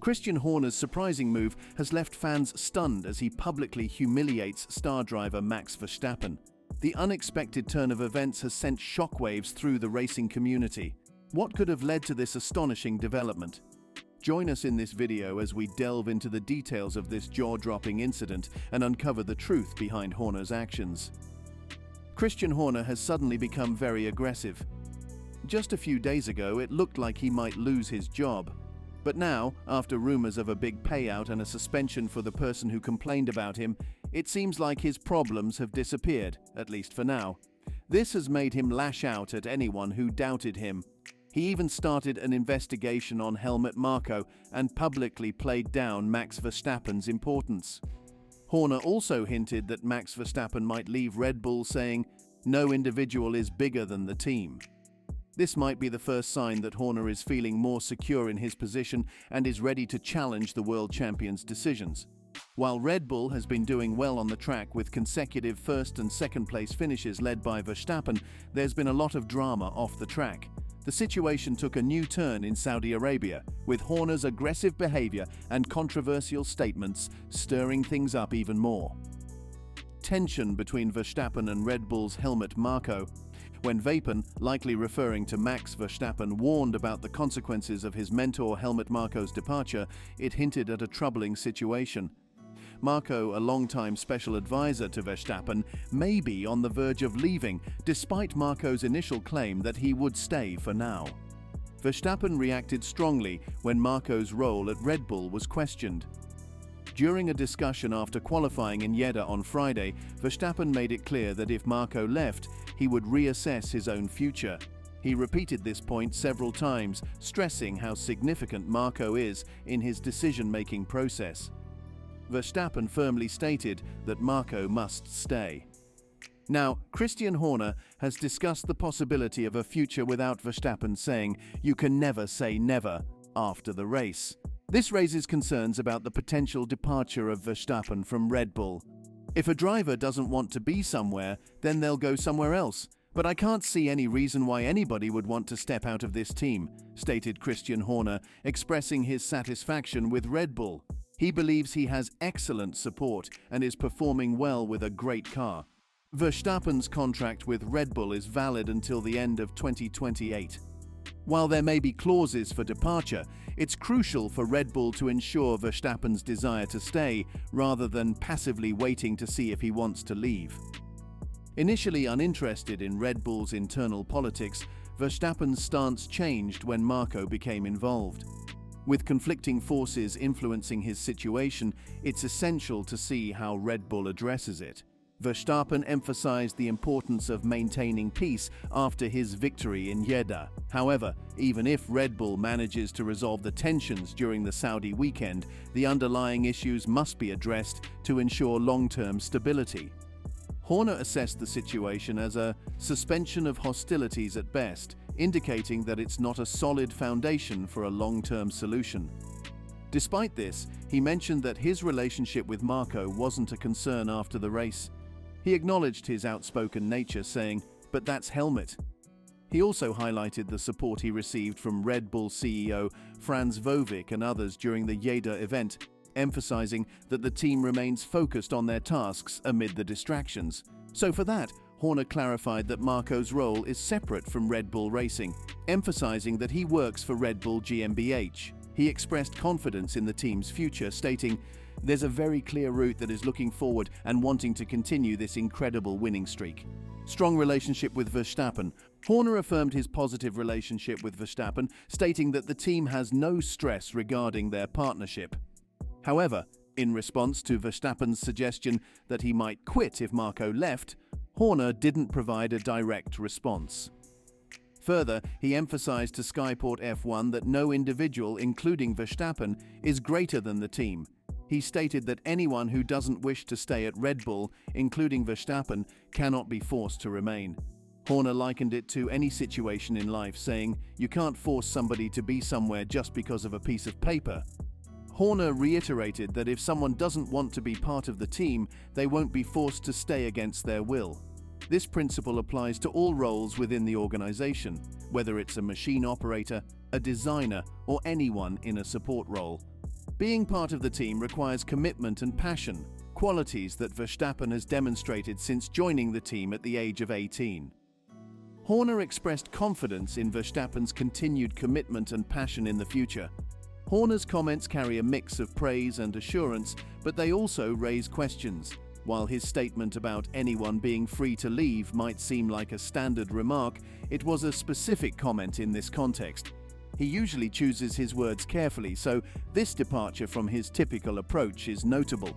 Christian Horner's surprising move has left fans stunned as he publicly humiliates star driver Max Verstappen. The unexpected turn of events has sent shockwaves through the racing community. What could have led to this astonishing development? Join us in this video as we delve into the details of this jaw-dropping incident and uncover the truth behind Horner's actions. Christian Horner has suddenly become very aggressive. Just a few days ago, it looked like he might lose his job. But now, after rumors of a big payout and a suspension for the person who complained about him, it seems like his problems have disappeared, at least for now. This has made him lash out at anyone who doubted him. He even started an investigation on Helmut Marko and publicly played down Max Verstappen's importance. Horner also hinted that Max Verstappen might leave Red Bull, saying, "No individual is bigger than the team." This might be the first sign that Horner is feeling more secure in his position and is ready to challenge the world champion's decisions. While Red Bull has been doing well on the track with consecutive first and second place finishes led by Verstappen, there's been a lot of drama off the track. The situation took a new turn in Saudi Arabia, with Horner's aggressive behavior and controversial statements stirring things up even more. Tension between Verstappen and Red Bull's Helmut Marko. When Verstappen, likely referring to Max Verstappen, warned about the consequences of his mentor Helmut Marko's departure, it hinted at a troubling situation. Marko, a longtime special advisor to Verstappen, may be on the verge of leaving, despite Marko's initial claim that he would stay for now. Verstappen reacted strongly when Marko's role at Red Bull was questioned. During a discussion after qualifying in Jeddah on Friday, Verstappen made it clear that if Marko left, he would reassess his own future. He repeated this point several times, stressing how significant Marko is in his decision-making process. Verstappen firmly stated that Marko must stay. Now, Christian Horner has discussed the possibility of a future without Verstappen, saying, "You can never say never," after the race. This raises concerns about the potential departure of Verstappen from Red Bull. If a driver doesn't want to be somewhere, then they'll go somewhere else. But I can't see any reason why anybody would want to step out of this team, stated Christian Horner, expressing his satisfaction with Red Bull. He believes he has excellent support and is performing well with a great car. Verstappen's contract with Red Bull is valid until the end of 2028. While there may be clauses for departure, it's crucial for Red Bull to ensure Verstappen's desire to stay, rather than passively waiting to see if he wants to leave. Initially uninterested in Red Bull's internal politics, Verstappen's stance changed when Marko became involved. With conflicting forces influencing his situation, it's essential to see how Red Bull addresses it. Verstappen emphasized the importance of maintaining peace after his victory in Jeddah. However, even if Red Bull manages to resolve the tensions during the Saudi weekend, the underlying issues must be addressed to ensure long-term stability. Horner assessed the situation as a suspension of hostilities at best, indicating that it's not a solid foundation for a long-term solution. Despite this, he mentioned that his relationship with Marko wasn't a concern after the race. He acknowledged his outspoken nature, saying, "But that's Helmut." He also highlighted the support he received from Red Bull CEO Franz Vovic and others during the Jeddah event, emphasizing that the team remains focused on their tasks amid the distractions. So for that, Horner clarified that Marko's role is separate from Red Bull Racing, emphasizing that he works for Red Bull GmbH. He expressed confidence in the team's future, stating, "There's a very clear route that is looking forward and wanting to continue this incredible winning streak." Strong relationship with Verstappen. Horner affirmed his positive relationship with Verstappen, stating that the team has no stress regarding their partnership. However, in response to Verstappen's suggestion that he might quit if Marko left, Horner didn't provide a direct response. Further, he emphasized to Skyport F1 that no individual, including Verstappen, is greater than the team. He stated that anyone who doesn't wish to stay at Red Bull, including Verstappen, cannot be forced to remain. Horner likened it to any situation in life, saying, "You can't force somebody to be somewhere just because of a piece of paper." Horner reiterated that if someone doesn't want to be part of the team, they won't be forced to stay against their will. This principle applies to all roles within the organization, whether it's a machine operator, a designer, or anyone in a support role. Being part of the team requires commitment and passion, qualities that Verstappen has demonstrated since joining the team at the age of 18. Horner expressed confidence in Verstappen's continued commitment and passion in the future. Horner's comments carry a mix of praise and assurance, but they also raise questions. While his statement about anyone being free to leave might seem like a standard remark, it was a specific comment in this context. He usually chooses his words carefully, so this departure from his typical approach is notable.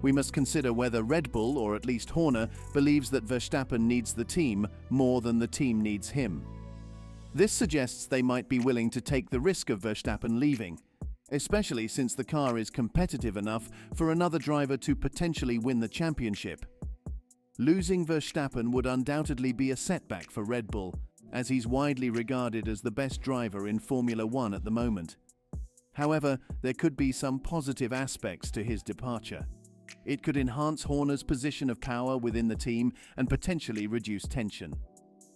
We must consider whether Red Bull, or at least Horner, believes that Verstappen needs the team more than the team needs him. This suggests they might be willing to take the risk of Verstappen leaving, especially since the car is competitive enough for another driver to potentially win the championship. Losing Verstappen would undoubtedly be a setback for Red Bull, as he's widely regarded as the best driver in Formula One at the moment. However, there could be some positive aspects to his departure. It could enhance Horner's position of power within the team and potentially reduce tension.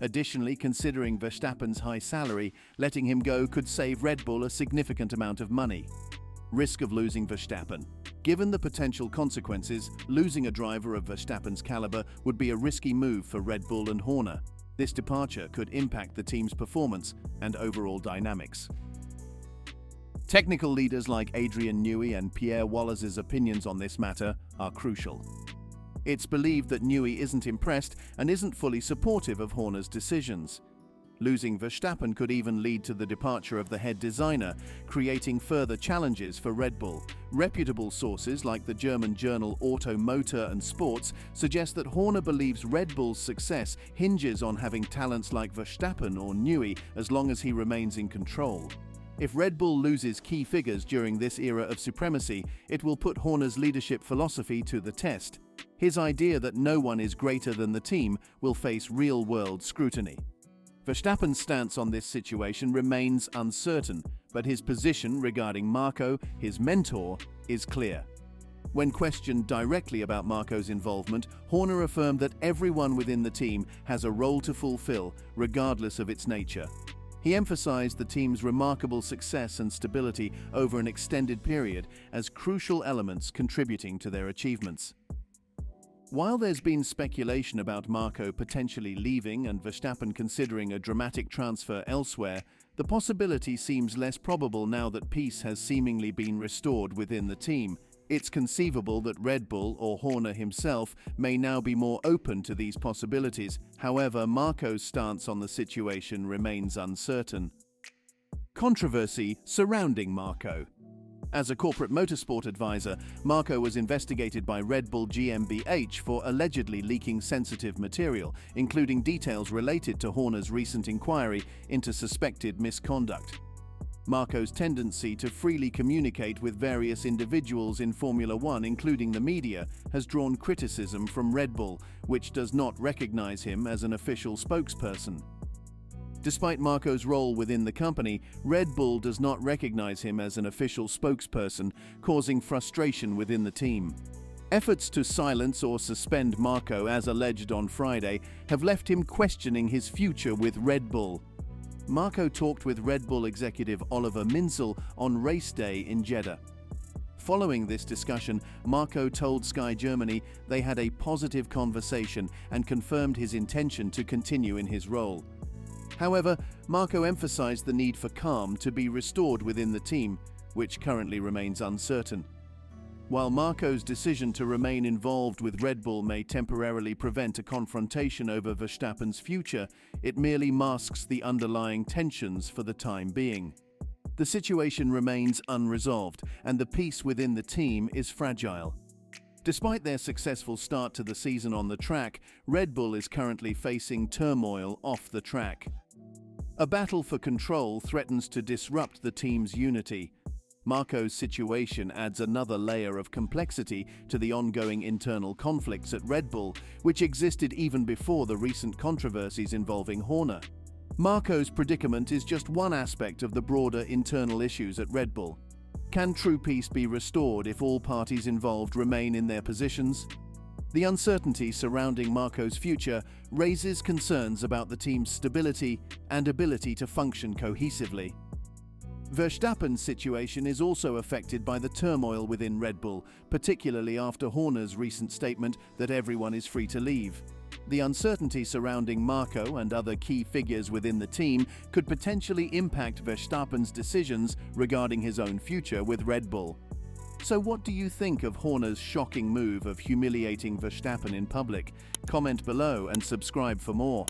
Additionally, considering Verstappen's high salary, letting him go could save Red Bull a significant amount of money. Risk of losing Verstappen. Given the potential consequences, losing a driver of Verstappen's caliber would be a risky move for Red Bull and Horner. This departure could impact the team's performance and overall dynamics. Technical leaders like Adrian Newey and Pierre Wallace's opinions on this matter are crucial. It's believed that Newey isn't impressed and isn't fully supportive of Horner's decisions. Losing Verstappen could even lead to the departure of the head designer, creating further challenges for Red Bull. Reputable sources like the German journal Auto, Motor and Sports suggest that Horner believes Red Bull's success hinges on having talents like Verstappen or Newey as long as he remains in control. If Red Bull loses key figures during this era of supremacy, it will put Horner's leadership philosophy to the test. His idea that no one is greater than the team will face real-world scrutiny. Verstappen's stance on this situation remains uncertain, but his position regarding Marco, his mentor, is clear. When questioned directly about Marco's involvement, Horner affirmed that everyone within the team has a role to fulfill, regardless of its nature. He emphasized the team's remarkable success and stability over an extended period as crucial elements contributing to their achievements. While there's been speculation about Marco potentially leaving and Verstappen considering a dramatic transfer elsewhere, the possibility seems less probable now that peace has seemingly been restored within the team. It's conceivable that Red Bull or Horner himself may now be more open to these possibilities. However, Marco's stance on the situation remains uncertain. Controversy surrounding Marco. As a corporate motorsport advisor, Marco was investigated by Red Bull GmbH for allegedly leaking sensitive material, including details related to Horner's recent inquiry into suspected misconduct. Marco's tendency to freely communicate with various individuals in Formula One, including the media, has drawn criticism from Red Bull, which does not recognize him as an official spokesperson. Despite Marco's role within the company, Red Bull does not recognize him as an official spokesperson, causing frustration within the team. Efforts to silence or suspend Marco, as alleged on Friday, have left him questioning his future with Red Bull. Marco talked with Red Bull executive Oliver Minzel on race day in Jeddah. Following this discussion, Marco told Sky Germany they had a positive conversation and confirmed his intention to continue in his role. However, Marco emphasized the need for calm to be restored within the team, which currently remains uncertain. While Marco's decision to remain involved with Red Bull may temporarily prevent a confrontation over Verstappen's future, it merely masks the underlying tensions for the time being. The situation remains unresolved, and the peace within the team is fragile. Despite their successful start to the season on the track, Red Bull is currently facing turmoil off the track. A battle for control threatens to disrupt the team's unity. Marco's situation adds another layer of complexity to the ongoing internal conflicts at Red Bull, which existed even before the recent controversies involving Horner. Marco's predicament is just one aspect of the broader internal issues at Red Bull. Can true peace be restored if all parties involved remain in their positions? The uncertainty surrounding Marco's future raises concerns about the team's stability and ability to function cohesively. Verstappen's situation is also affected by the turmoil within Red Bull, particularly after Horner's recent statement that everyone is free to leave. The uncertainty surrounding Marko and other key figures within the team could potentially impact Verstappen's decisions regarding his own future with Red Bull. So what do you think of Horner's shocking move of humiliating Verstappen in public? Comment below and subscribe for more.